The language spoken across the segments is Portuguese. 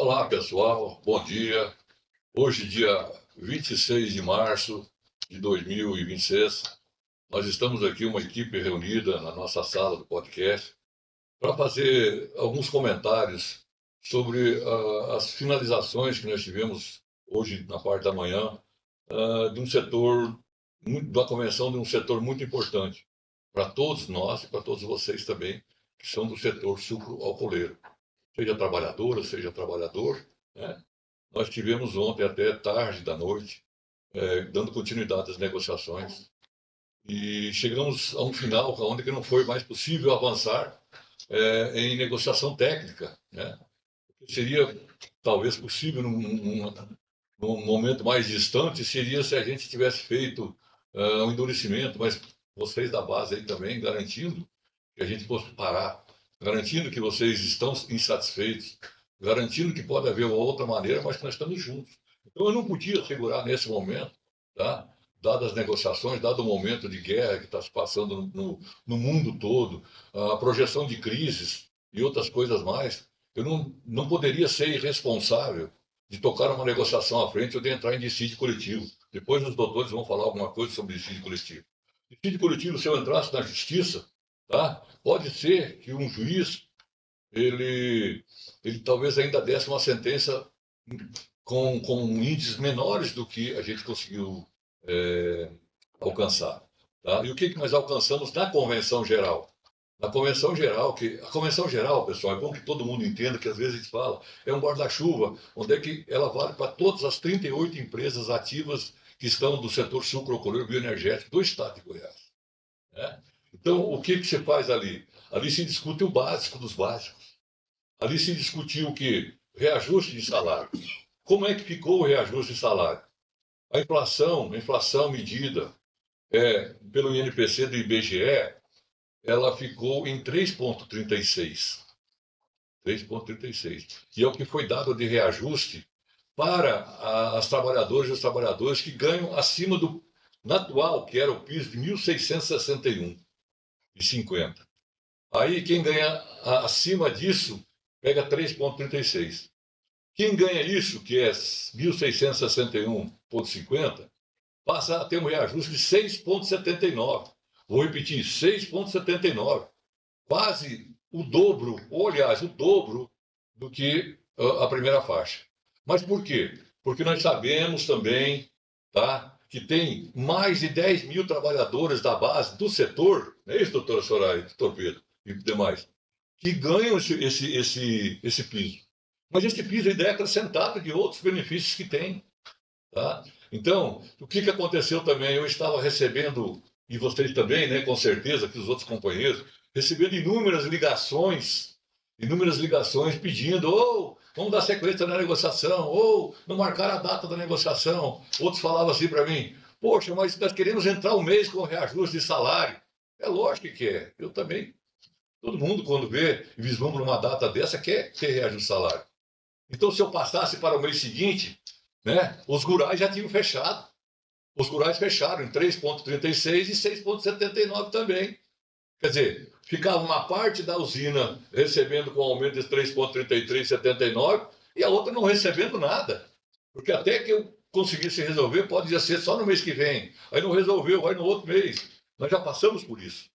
Olá, pessoal, bom dia. Hoje, dia 26 de março de 2026, nós estamos aqui, uma equipe reunida na nossa sala do podcast, para fazer alguns comentários sobre as finalizações que nós tivemos hoje, na parte da manhã, de um setor, da convenção de um setor muito importante para todos nós e para todos vocês também, que são do setor sucro-alcooleiro, seja trabalhadora, seja trabalhador, né? Nós tivemos ontem até tarde da noite, dando continuidade às negociações, e chegamos a um final onde que não foi mais possível avançar em negociação técnica, né? Seria talvez possível num momento mais distante, seria se a gente tivesse feito um endurecimento, mas vocês da base aí também garantindo que a gente fosse parar, garantindo que vocês estão insatisfeitos, garantindo que pode haver uma outra maneira, mas que nós estamos juntos. Então eu não podia segurar nesse momento, tá? Dadas as negociações, dado o momento de guerra que está se passando no mundo todo, a projeção de crises e outras coisas mais, eu não poderia ser irresponsável de tocar uma negociação à frente ou de entrar em dissídio coletivo. Depois os doutores vão falar alguma coisa sobre dissídio coletivo. Dissídio coletivo, se eu entrasse na justiça, tá? Pode ser que um juiz ele talvez ainda desse uma sentença com índices menores do que a gente conseguiu alcançar. Tá? E o que nós alcançamos na Convenção Geral? Na Convenção Geral, a Convenção Geral, pessoal, é bom que todo mundo entenda que às vezes a gente fala, é um guarda-chuva, onde é que ela vale para todas as 38 empresas ativas que estão do setor sucroalcooleiro bioenergético do estado de Goiás. Né? Então, o que se faz ali? Ali se discute o básico dos básicos. Ali se discutiu o quê? Reajuste de salário. Como é que ficou o reajuste de salário? A inflação medida pelo INPC do IBGE, ela ficou em 3,36. 3,36. E é o que foi dado de reajuste para as trabalhadoras e os trabalhadores que ganham acima do atual, que era o piso de 1.661,50. Aí quem ganha acima disso pega 3,36. Quem ganha isso, que é 1.661,50, passa a ter um reajuste de 6,79. Vou repetir, 6,79. Quase o dobro, ou aliás, o dobro do que a primeira faixa. Mas por quê? Porque nós sabemos também, tá, que tem mais de 10 mil trabalhadores da base do setor, não é isso, doutora Soraya, doutor Pedro e demais, que ganham esse piso. Mas esse piso ainda é acrescentado de outros benefícios que tem. Tá? Então, o que aconteceu também? Eu estava recebendo, e vocês também, né, com certeza, que os outros companheiros, recebendo inúmeras ligações pedindo, ou vamos dar sequência na negociação, ou não marcar a data da negociação. Outros falavam assim para mim, poxa, mas nós queremos entrar um mês com reajuste de salário. É lógico que quer. Eu também. Todo mundo, quando vê e vislumbra uma data dessa, quer reajuste de salário. Então, se eu passasse para o mês seguinte, né, os rurais já tinham fechado. Os rurais fecharam em 3,36 e 6,79 também. Quer dizer, ficava uma parte da usina recebendo com aumento de 3,33 e 79 e a outra não recebendo nada. Porque até que eu conseguisse resolver, pode ser só no mês que vem. Aí não resolveu, vai no outro mês. Nós já passamos por isso.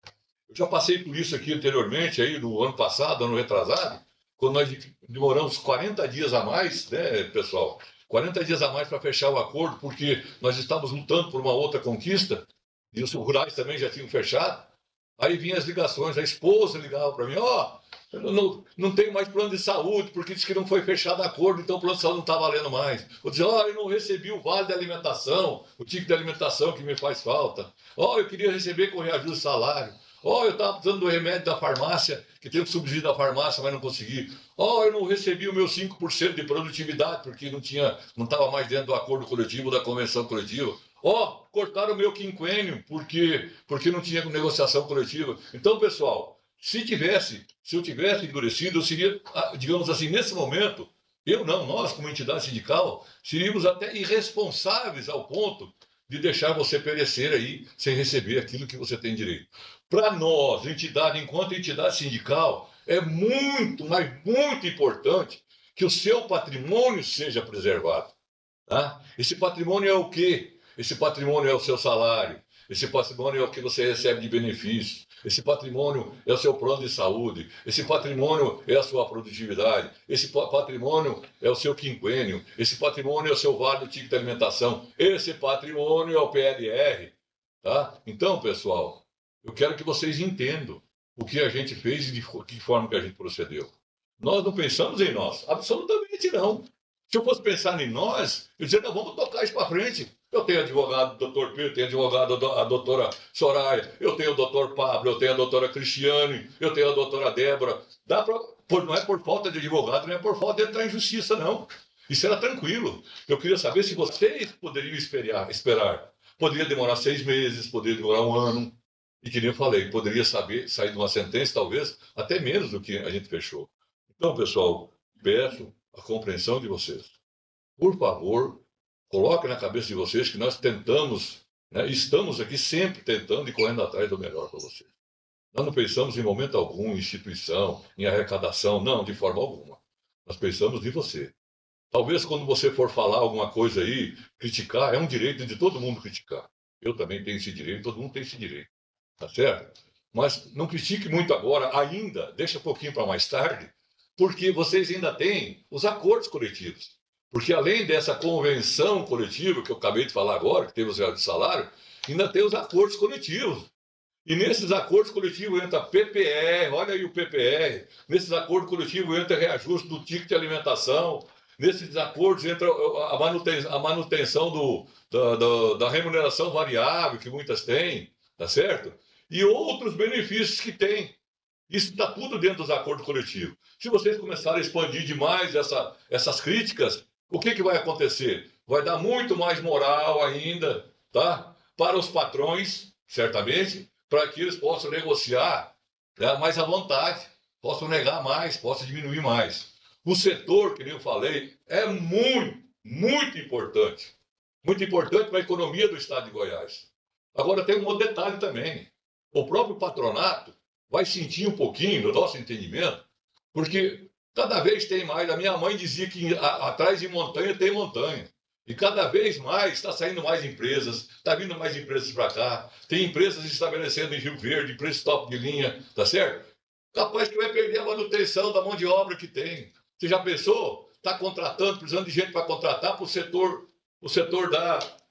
Eu já passei por isso aqui anteriormente, aí no ano passado, ano retrasado, quando nós demoramos 40 dias a mais, né, pessoal? 40 dias a mais para fechar o acordo, porque nós estávamos lutando por uma outra conquista, e os rurais também já tinham fechado. Aí vinham as ligações, a esposa ligava para mim, não tenho mais plano de saúde, porque disse que não foi fechado acordo, então o plano de saúde não está valendo mais. Eu dizia, eu não recebi o vale de alimentação, o ticket de alimentação que me faz falta. Eu queria receber com reajuste de salário. Eu estava precisando do remédio da farmácia, que tem o subsídio da farmácia, mas não consegui. Eu não recebi o meu 5% de produtividade, porque não estava mais dentro do acordo coletivo, da convenção coletiva. Cortaram o meu quinquênio, porque não tinha negociação coletiva. Então, pessoal, se eu tivesse endurecido, eu seria, digamos assim, nesse momento, nós, como entidade sindical, seríamos até irresponsáveis ao ponto de deixar você perecer aí sem receber aquilo que você tem direito. Para nós, enquanto entidade sindical, é muito, mas muito importante que o seu patrimônio seja preservado. Tá? Esse patrimônio é o quê? Esse patrimônio é o seu salário, esse patrimônio é o que você recebe de benefícios, esse patrimônio é o seu plano de saúde, esse patrimônio é a sua produtividade, esse patrimônio é o seu quinquênio, esse patrimônio é o seu vale do ticket de alimentação, esse patrimônio é o PLR. Tá? Então, pessoal, eu quero que vocês entendam o que a gente fez e de que forma que a gente procedeu. Nós não pensamos em nós, absolutamente não. Se eu fosse pensar em nós, eu dizia, não, vamos tocar isso para frente. Eu tenho advogado, doutor Pedro, tenho advogado, a doutora Soraya, eu tenho o doutor Pablo, eu tenho a doutora Cristiane, eu tenho a doutora Débora. Não é por falta de advogado, não é por falta de entrar em justiça, não. Isso era tranquilo. Eu queria saber se vocês poderiam esperar. Poderia demorar 6 meses, poderia demorar 1 ano. E que nem eu falei, poderia sair de uma sentença, talvez, até menos do que a gente fechou. Então, pessoal, peço a compreensão de vocês. Por favor, coloque na cabeça de vocês que nós tentamos, né, estamos aqui sempre tentando e correndo atrás do melhor para vocês. Nós não pensamos em momento algum em instituição, em arrecadação, não, de forma alguma. Nós pensamos em você. Talvez quando você for falar alguma coisa aí, criticar, é um direito de todo mundo criticar. Eu também tenho esse direito, todo mundo tem esse direito. Tá certo? Mas não critique muito agora, ainda, deixa um pouquinho para mais tarde, porque vocês ainda têm os acordos coletivos. Porque além dessa convenção coletiva que eu acabei de falar agora, que teve os reais de salário, ainda tem os acordos coletivos. E nesses acordos coletivos entra PPR, olha aí o PPR, nesses acordos coletivos entra reajuste do ticket de alimentação, nesses acordos entra a manutenção da remuneração variável, que muitas têm, tá certo? E outros benefícios que tem. Isso está tudo dentro dos acordos coletivos. Se vocês começarem a expandir demais essas críticas, o que vai acontecer? Vai dar muito mais moral ainda, tá? Para os patrões, certamente, para que eles possam negociar, né, mais à vontade, possam negar mais, possam diminuir mais. O setor, que nem eu falei, é muito, muito importante. Muito importante para a economia do estado de Goiás. Agora tem um outro detalhe também. O próprio patronato vai sentir um pouquinho, no nosso entendimento, porque cada vez tem mais. A minha mãe dizia que atrás de montanha tem montanha. E cada vez mais está saindo mais empresas, está vindo mais empresas para cá. Tem empresas estabelecendo em Rio Verde, preço top de linha, tá certo? Capaz que vai perder a manutenção da mão de obra que tem. Você já pensou? Está contratando, precisando de gente para contratar para o setor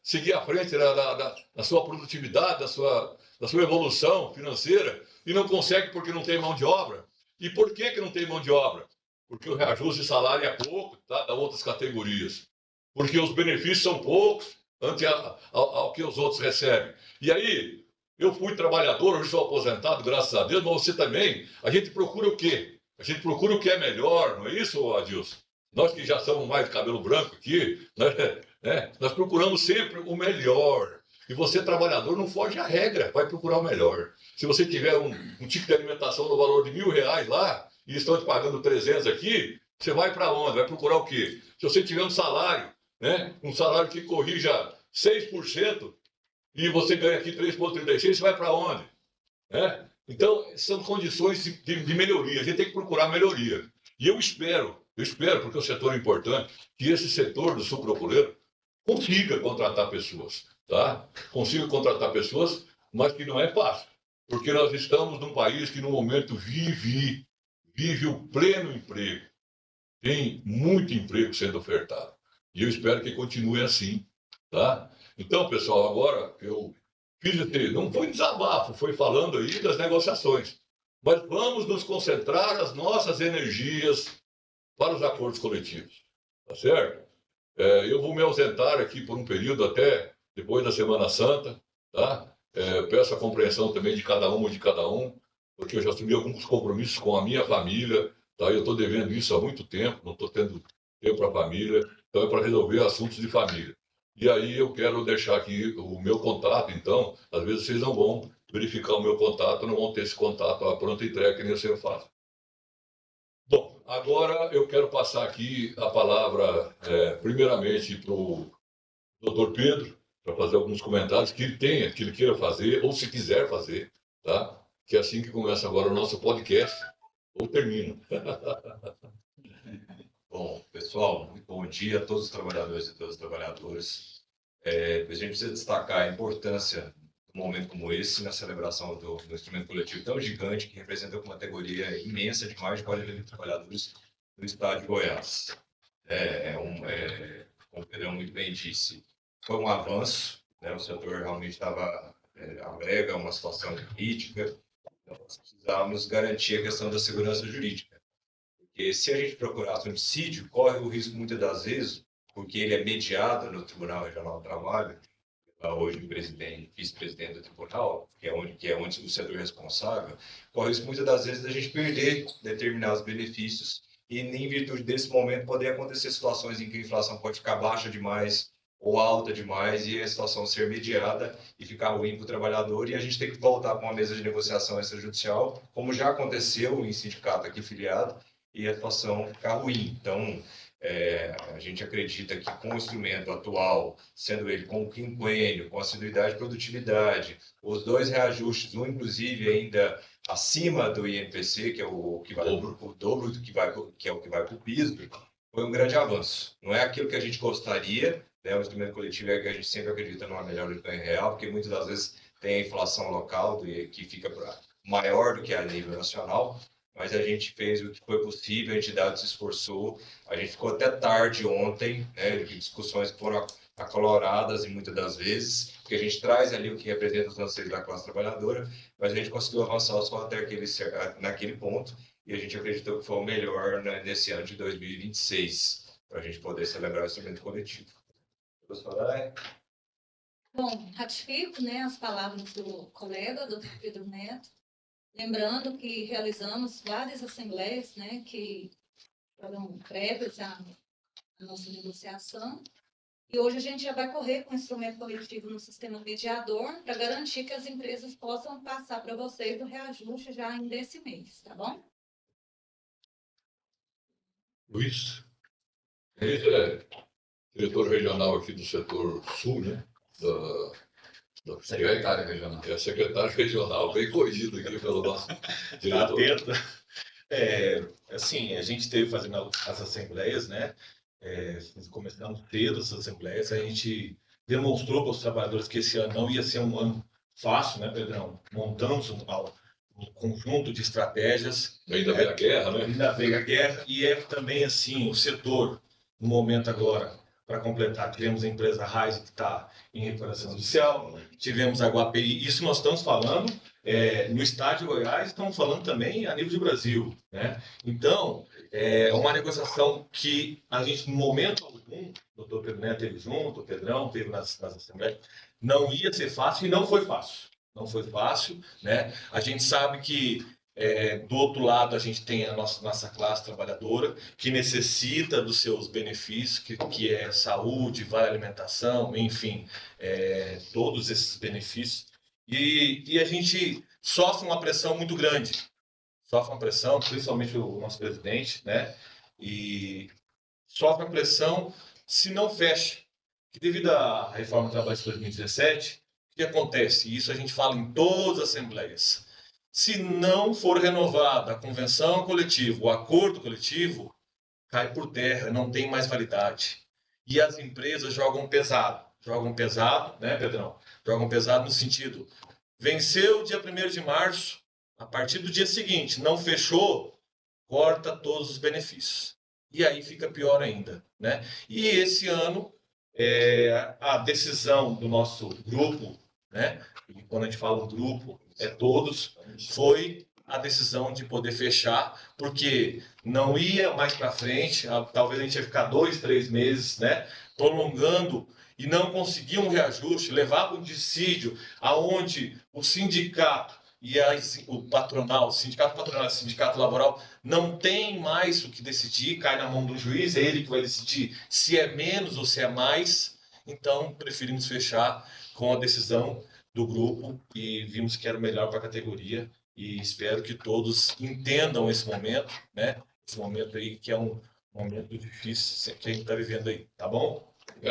seguir à frente da sua produtividade, da sua evolução financeira, e não consegue porque não tem mão de obra. E por que não tem mão de obra? Porque o reajuste de salário é pouco, tá, da outras categorias. Porque os benefícios são poucos ante ao que os outros recebem. E aí, eu fui trabalhador, hoje sou aposentado, graças a Deus, mas você também. A gente procura o quê? A gente procura o que é melhor, não é isso, Adilson? Nós que já somos mais de cabelo branco aqui, nós procuramos sempre o melhor. E você, trabalhador, não foge à regra, vai procurar o melhor. Se você tiver um ticket de alimentação no valor de R$1.000 lá, e estão te pagando 300 aqui, você vai para onde? Vai procurar o quê? Se você tiver um salário, né, um salário que corrija 6%, e você ganha aqui 3,36, você vai para onde? Né? Então, são condições de melhoria. A gente tem que procurar melhoria. E eu espero, porque o setor é importante, que esse setor do sucroalcooleiro consiga contratar pessoas, tá? Consiga contratar pessoas, mas que não é fácil. Porque nós estamos num país que, no momento, vive o pleno emprego. Tem muito emprego sendo ofertado. E eu espero que continue assim, tá? Então, pessoal, agora eu fiz não foi desabafo, foi falando aí das negociações. Mas vamos nos concentrar as nossas energias para os acordos coletivos, tá certo? Eu vou me ausentar aqui por um período até depois da Semana Santa, tá? Peço a compreensão também de cada uma e de cada um, porque eu já assumi alguns compromissos com a minha família, tá? Eu estou devendo isso há muito tempo, não estou tendo tempo para a família, então é para resolver assuntos de família. E aí eu quero deixar aqui o meu contato, então, às vezes vocês não vão verificar o meu contato, não vão ter esse contato à pronta entrega, que nem eu sempre faço. Bom, agora eu quero passar aqui a palavra, primeiramente, para o doutor Pedro, para fazer alguns comentários que ele tenha, que ele queira fazer, ou se quiser fazer, tá? Que é assim que começa agora o nosso podcast, ou termina. Bom, pessoal, muito bom dia a todos os trabalhadores e todas as trabalhadoras. A gente precisa destacar a importância de um momento como esse na celebração do instrumento coletivo tão gigante que representa uma categoria imensa de mais de 40 mil trabalhadores do estado de Goiás. Como o Pedrão muito bem disse, foi um avanço, né? O setor realmente estava à brega, uma situação crítica, então nós precisávamos garantir a questão da segurança jurídica. Porque se a gente procurasse um dissídio, corre o risco muitas das vezes, porque ele é mediado no Tribunal Regional do Trabalho, hoje o presidente, vice-presidente do tribunal, que é onde o setor responsável, corre o risco muitas das vezes da gente perder determinados benefícios e, em virtude desse momento, poder acontecer situações em que a inflação pode ficar baixa demais ou alta demais e a situação ser mediada e ficar ruim para o trabalhador e a gente tem que voltar para uma mesa de negociação extrajudicial, como já aconteceu em sindicato aqui filiado, e a situação ficar ruim. Então, a gente acredita que com o instrumento atual, sendo ele com o quinquênio, com assiduidade e produtividade, os dois reajustes, um inclusive ainda acima do INPC, que é o que vai o dobro do que vai, que é o que vai para o piso, foi um grande avanço. Não é aquilo que a gente gostaria, né? O instrumento coletivo é que a gente sempre acredita numa melhora do ganho real, porque muitas das vezes tem a inflação local que fica maior do que a nível nacional, mas a gente fez o que foi possível, a entidade se esforçou, a gente ficou até tarde ontem, né, de discussões que foram acaloradas e muitas das vezes, porque a gente traz ali o que representa os anseios da classe trabalhadora, mas a gente conseguiu avançar só até naquele ponto, e a gente acreditou que foi o melhor, né, nesse ano de 2026, para a gente poder celebrar o instrumento coletivo. Professora? Bom, ratifico, né, as palavras do colega, do Pedro Neto, lembrando que realizamos várias assembleias, né, que foram prévias à nossa negociação, e hoje a gente já vai correr com o instrumento coletivo no sistema mediador para garantir que as empresas possam passar para vocês o reajuste já ainda esse mês, tá bom? Luiz é diretor regional aqui do setor sul, né? Da Secretário regional. É secretário regional, bem corrigido aqui pelo nosso diretor. Atento. Assim, a gente esteve fazendo as assembleias, né? Começamos cedo essas assembleias, a gente demonstrou para os trabalhadores que esse ano não ia ser um ano fácil, né, Pedrão? Montamos um conjunto de estratégias. Ainda veio a guerra, né? Ainda veio a guerra, e também, assim, o setor, no momento agora, para completar, tivemos a empresa Raiz, que está em recuperação judicial, tivemos a Guapi, isso nós estamos falando no estado de Goiás, estamos falando também a nível de Brasil, né? Então, é uma negociação que a gente, no momento algum, o doutor Pedro Neto teve junto, o Pedrão teve nas assembleias, não ia ser fácil e não foi fácil. Não foi fácil, né? A gente sabe que do outro lado, a gente tem a nossa classe trabalhadora, que necessita dos seus benefícios, que é saúde, vale alimentação, enfim, todos esses benefícios. E a gente sofre uma pressão muito grande. Sofre uma pressão, principalmente o nosso presidente, né? E sofre uma pressão se não fecha. Que devido à reforma do trabalho de 2017, o que acontece? Isso a gente fala em todas as assembleias. Se não for renovada a convenção coletiva, o acordo coletivo, cai por terra, não tem mais validade. E as empresas jogam pesado, né, Pedrão? Jogam pesado no sentido, venceu dia 1º de março, a partir do dia seguinte, não fechou, corta todos os benefícios. E aí fica pior ainda, né? E esse ano, a decisão do nosso grupo, né? E quando a gente fala um grupo, todos, foi a decisão de poder fechar, porque não ia mais para frente, talvez a gente ia ficar 2, 3 meses, né, prolongando e não conseguir um reajuste, levava um dissídio aonde o sindicato e o patronal, o sindicato patronal e o sindicato laboral não tem mais o que decidir, cai na mão do juiz, é ele que vai decidir se é menos ou se é mais. Então, preferimos fechar com a decisão do grupo e vimos que era o melhor para a categoria e espero que todos entendam esse momento, né? Esse momento aí que é um momento difícil que a gente está vivendo aí, tá bom?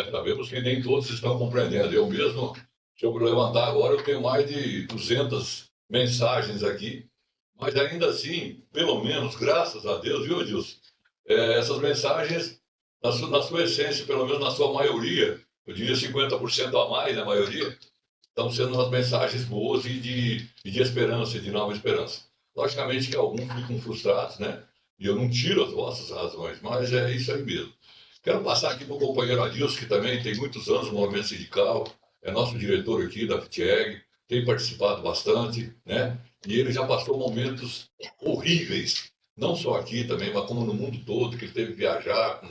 Sabemos que nem todos estão compreendendo. Eu mesmo, se eu levantar agora, eu tenho mais de 200 mensagens aqui, mas ainda assim, pelo menos, graças a Deus, viu, Edilson? essas mensagens, na sua essência, pelo menos na sua maioria, eu diria 50% a mais, a maioria, estão sendo umas mensagens boas e de esperança, de nova esperança. Logicamente que alguns ficam frustrados, né? E eu não tiro as vossas razões, mas é isso aí mesmo. Quero passar aqui para o companheiro Adilson, que também tem muitos anos no movimento sindical, é nosso diretor aqui da FITEG, tem participado bastante, né? E ele já passou momentos horríveis, não só aqui também, mas como no mundo todo, que ele teve que viajar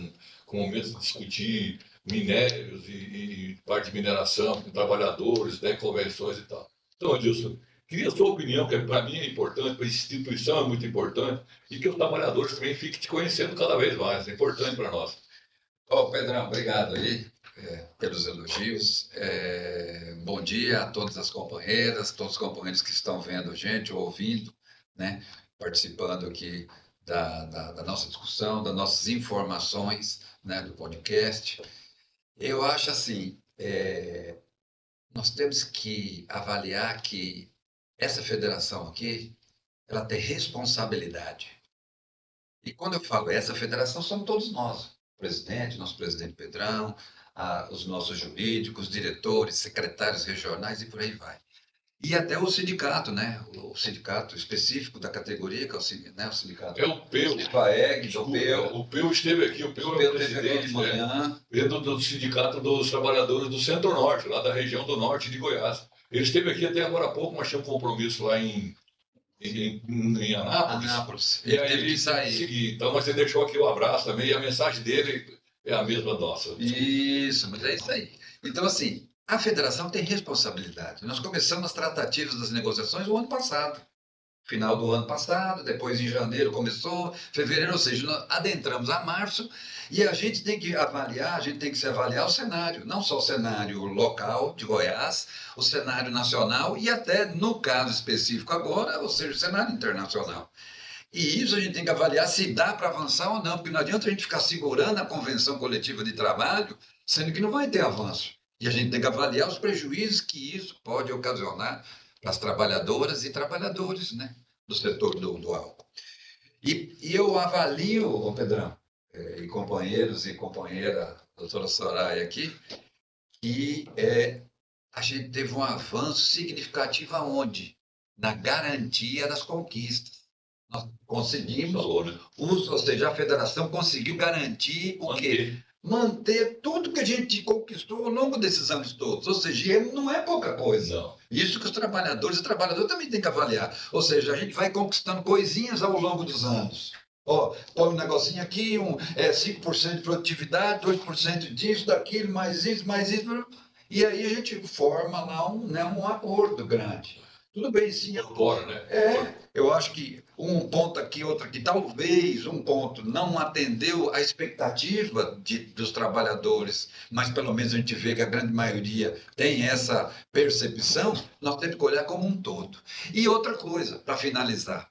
com momentos de discutir minérios e parte de mineração com trabalhadores, né, convenções e tal. Então, Adilson, queria a sua opinião, que para mim é importante, para a instituição é muito importante, e que os trabalhadores também fiquem te conhecendo cada vez mais, é importante para nós. Pedrão, obrigado aí pelos elogios. Bom dia a todas as companheiras, todos os companheiros que estão vendo a gente, ouvindo, né, participando aqui da nossa discussão, das nossas informações, né, do podcast. Eu acho assim, nós temos que avaliar que essa federação aqui, ela tem responsabilidade. E quando eu falo essa federação, somos todos nós. Presidente, nosso presidente Pedrão, os nossos jurídicos, diretores, secretários regionais e por aí vai. E até o sindicato, né? O sindicato específico da categoria, que é o sindicato. É o PEU. O PEU esteve aqui, o PEU é o presidente de manhã. Do Sindicato dos Trabalhadores do Centro-Norte, lá da região do norte de Goiás. Ele esteve aqui até agora há pouco, mas tinha um compromisso lá em Anápolis. E aí ele seguir. Então, mas ele deixou aqui o abraço também, e a mensagem dele é a mesma nossa. Isso, mas é isso aí. Então, assim, a federação tem responsabilidade. Nós começamos as tratativas das negociações no ano passado. Final do ano passado, depois em janeiro começou, fevereiro, ou seja, nós adentramos a março, e a gente tem que se avaliar o cenário, não só o cenário local de Goiás, o cenário nacional e até, no caso específico agora, ou seja, o cenário internacional. E isso a gente tem que avaliar se dá para avançar ou não, porque não adianta a gente ficar segurando a convenção coletiva de trabalho, sendo que não vai ter avanço. E a gente tem que avaliar os prejuízos que isso pode ocasionar para as trabalhadoras e trabalhadores, né, do setor do álcool. E eu avalio, Pedrão, e companheiros e companheira, doutora Soraya aqui, que a gente teve um avanço significativo aonde? Na garantia das conquistas. Nós conseguimos, ou seja, a federação conseguiu garantir o quê? Manter tudo que a gente conquistou ao longo desses anos todos. Ou seja, não é pouca coisa. Não. Isso que os trabalhadores e trabalhadoras também têm que avaliar. Ou seja, a gente vai conquistando coisinhas ao longo dos anos. Põe um negocinho aqui, 5% de produtividade, 2% disso, daquilo, mais isso. E aí a gente forma lá um acordo grande. Tudo bem, sim. Agora, né? Eu acho que um ponto aqui, outro aqui, talvez um ponto não atendeu a expectativa dos trabalhadores, mas pelo menos a gente vê que a grande maioria tem essa percepção, nós temos que olhar como um todo. E outra coisa, para finalizar,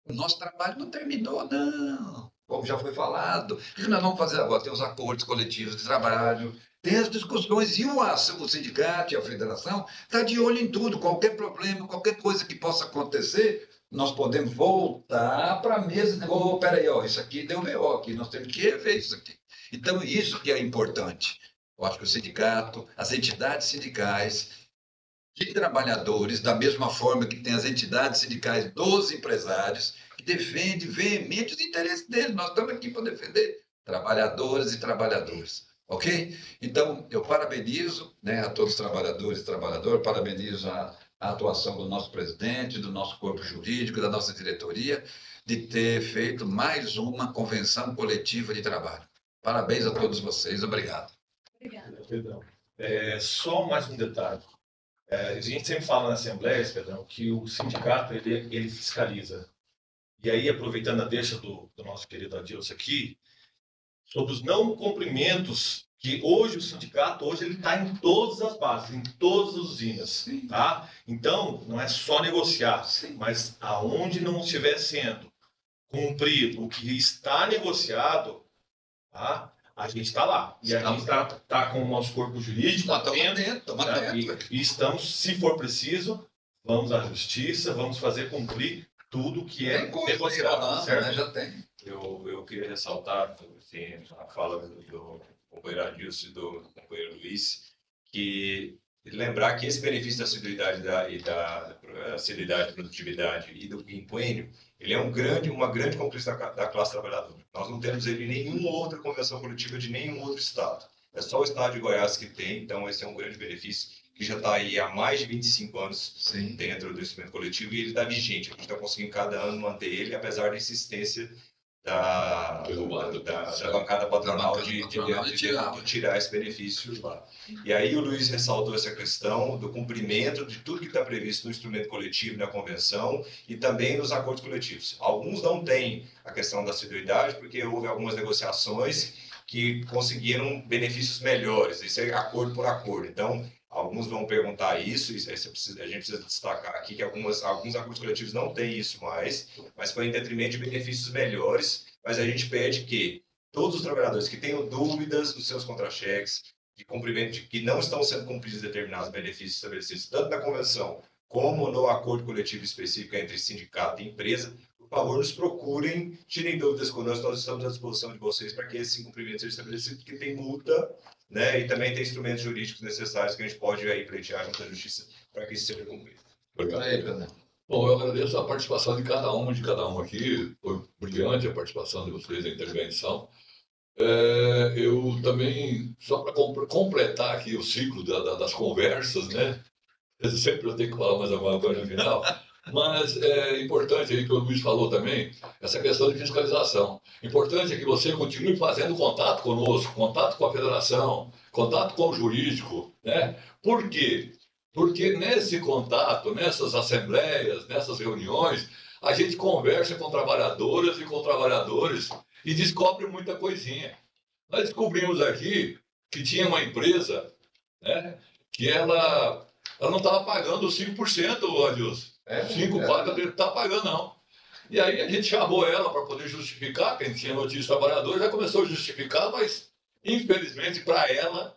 o nosso trabalho não terminou, não. Como já foi falado, o que nós vamos fazer agora? Tem os acordos coletivos de trabalho, tem as discussões, e o sindicato e a federação está de olho em tudo, qualquer problema, qualquer coisa que possa acontecer, nós podemos voltar para a mesa, peraí, isso aqui deu BO aqui, nós temos que rever isso aqui. Então, isso que é importante. Eu acho que o sindicato, as entidades sindicais de trabalhadores, da mesma forma que tem as entidades sindicais dos empresários, que defendem veemente os interesses deles. Nós estamos aqui para defender trabalhadoras e trabalhadores. Ok? Então, eu parabenizo, né, a todos os trabalhadores e trabalhadoras, parabenizo a atuação do nosso presidente, do nosso corpo jurídico, da nossa diretoria, de ter feito mais uma convenção coletiva de trabalho. Parabéns a todos vocês. Obrigado. Obrigada. Pedrão, só mais um detalhe. A gente sempre fala na Assembleia, Pedrão, que o sindicato ele fiscaliza. E aí, aproveitando a deixa do nosso querido Adilson aqui, sobre os não cumprimentos que hoje o sindicato ele está em todas as bases, em todas as usinas, tá? Então não é só negociar, mas aonde não estiver sendo cumprido o que está negociado, tá? A gente está lá e a gente está com o nosso corpo jurídico atento, e estamos, se for preciso, vamos à justiça, vamos fazer cumprir tudo que é negociado, certo? Né? Já tem. Eu eu queria ressaltar assim, a fala do companheiro Adilson e do companheiro Luiz, que lembrar que esse benefício da assiduidade da assiduidade, produtividade e do quinquênio, ele é uma grande conquista da classe trabalhadora. Nós não temos ele em nenhuma outra convenção coletiva de nenhum outro estado. É só o estado de Goiás que tem, então esse é um grande benefício que já está aí há mais de 25 anos Sim. dentro do instrumento coletivo e ele está vigente. A gente está conseguindo cada ano manter ele, apesar da insistência da bancada patronal de tirar esse benefício lá. E aí o Luiz ressaltou essa questão do cumprimento de tudo que está previsto no instrumento coletivo, na convenção e também nos acordos coletivos. Alguns não têm a questão da assiduidade porque houve algumas negociações que conseguiram benefícios melhores, isso é acordo por acordo. Então, alguns vão perguntar isso, a gente precisa destacar aqui que alguns acordos coletivos não têm isso mais, mas foi em detrimento de benefícios melhores, mas a gente pede que todos os trabalhadores que tenham dúvidas dos seus contra-cheques, de cumprimento de que não estão sendo cumpridos determinados benefícios estabelecidos tanto na convenção como no acordo coletivo específico entre sindicato e empresa, por favor, nos procurem, tirem dúvidas conosco, nós estamos à disposição de vocês para que esse incumprimento seja estabelecido, porque tem multa, né, e também tem instrumentos jurídicos necessários que a gente pode aí pleitear junto à Justiça para que isso seja cumprido. Obrigado. Bom, eu agradeço a participação de cada um aqui, foi brilhante a participação de vocês, a intervenção. Eu também, só para completar aqui o ciclo das conversas, né? Sempre eu tenho que falar mais alguma coisa no final, mas é importante aí que o Luiz falou também, essa questão de fiscalização. Importante é que você continue fazendo contato conosco, contato com a federação, contato com o jurídico, né? Por quê? Porque nesse contato, nessas assembleias, nessas reuniões, a gente conversa com trabalhadoras e com trabalhadores e descobre muita coisinha. Nós descobrimos aqui que tinha uma empresa, né, que ela não estava pagando os 5%, Adilson. 5,4% não estava pagando, não. E aí a gente chamou ela para poder justificar, quem tinha notícia trabalhador já começou a justificar, mas infelizmente para ela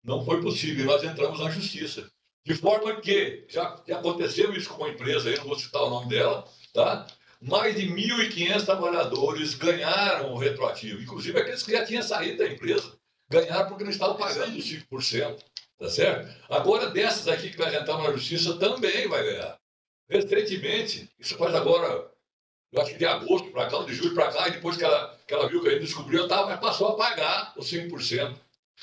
não foi possível. E nós entramos na justiça. De forma que já aconteceu isso com uma empresa, eu não vou citar o nome dela, tá? Mais de 1.500 trabalhadores ganharam o retroativo, inclusive aqueles que já tinham saído da empresa, ganharam porque não estavam pagando os 5%, tá certo? Agora, dessas aqui que vai entrar na justiça, também vai ganhar. Recentemente, isso faz agora, eu acho que de agosto para cá, ou de julho para cá, e depois que ela viu que a gente descobriu, ela passou a pagar os 5%.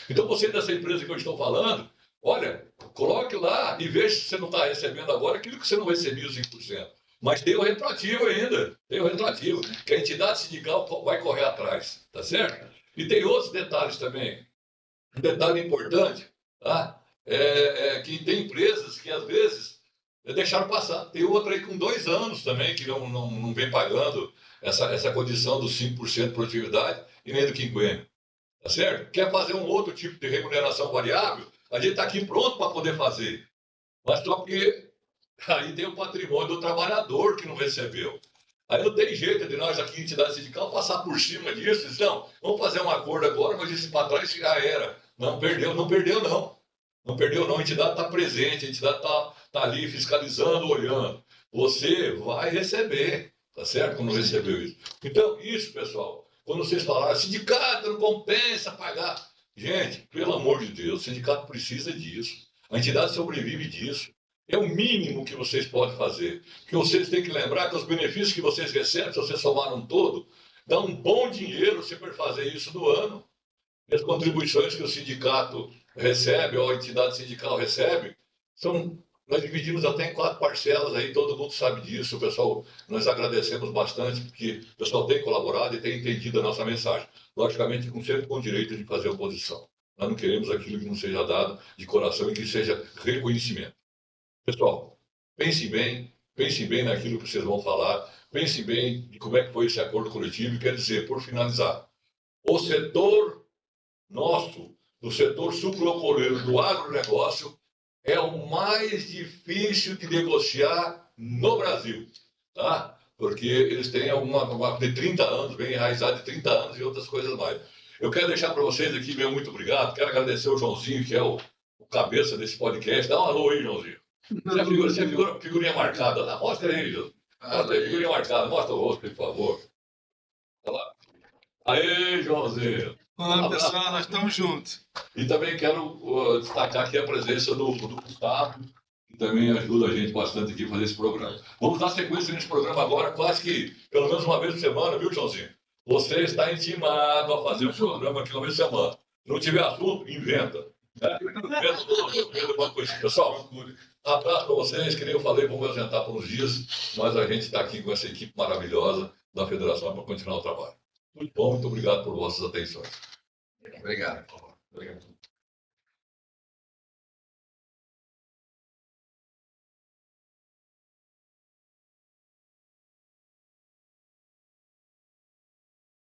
Então, você dessa empresa que eu estou falando, olha, coloque lá e veja se você não está recebendo agora aquilo que você não recebia os 5%. Mas tem o retroativo ainda, tem o retroativo, que a entidade sindical vai correr atrás, tá certo? E tem outros detalhes também. Um detalhe importante, tá? Que tem empresas que às vezes deixaram passar. Tem outra aí com 2 anos também que não vem pagando essa condição dos 5% de produtividade e nem do quinquênio, tá certo? Quer fazer um outro tipo de remuneração variável? A gente está aqui pronto para poder fazer, mas só que aí tem o patrimônio do trabalhador que não recebeu. Aí não tem jeito de nós aqui, entidade sindical, passar por cima disso. Então, vamos fazer um acordo agora, mas esse para trás já era. Não perdeu não. Não perdeu não, a entidade está presente, a entidade está ali fiscalizando, olhando. Você vai receber, tá certo? Quando recebeu isso. Então, isso, pessoal, quando vocês falaram, sindicato não compensa pagar. Gente, pelo amor de Deus, o sindicato precisa disso. A entidade sobrevive disso. É o mínimo que vocês podem fazer. Que vocês têm que lembrar que os benefícios que vocês recebem, se vocês somaram todo, dá um bom dinheiro se for fazer isso no ano. E as contribuições que o sindicato recebe, ou a entidade sindical recebe, nós dividimos até em 4 parcelas, aí todo mundo sabe disso. O pessoal, nós agradecemos bastante, porque o pessoal tem colaborado e tem entendido a nossa mensagem. Logicamente, sempre com o direito de fazer oposição. Nós não queremos aquilo que não seja dado de coração e que seja reconhecimento. Pessoal, pense bem naquilo que vocês vão falar, pense bem de como é que foi esse acordo coletivo. E quer dizer, por finalizar, o setor nosso, do setor sucroalcooleiro do agronegócio, é o mais difícil de negociar no Brasil, tá? Porque eles têm uma de 30 anos, bem enraizado de 30 anos e outras coisas mais. Eu quero deixar para vocês aqui, meu muito obrigado, quero agradecer ao Joãozinho, que é o cabeça desse podcast. Dá um alô aí, Joãozinho. Você é figurinha marcada lá. Mostra aí, José. Mostra aí, figurinha marcada. Mostra o rosto, por favor. Olha lá. Aê, Joãozinho! Olá, pessoal, nós estamos juntos. E também quero destacar aqui a presença do Gustavo, que também ajuda a gente bastante aqui a fazer esse programa. Vamos dar sequência nesse programa agora, quase que pelo menos uma vez por semana, viu, Joãozinho? Você está intimado a fazer um programa aqui uma vez por semana. Se não tiver assunto, inventa. Inventa alguma coisa. Pessoal, abraço para vocês, que nem eu falei, vamos ausentar por uns dias, mas a gente está aqui com essa equipe maravilhosa da Federação para continuar o trabalho. Muito bom, muito obrigado por vossas atenções. Obrigado. Obrigado.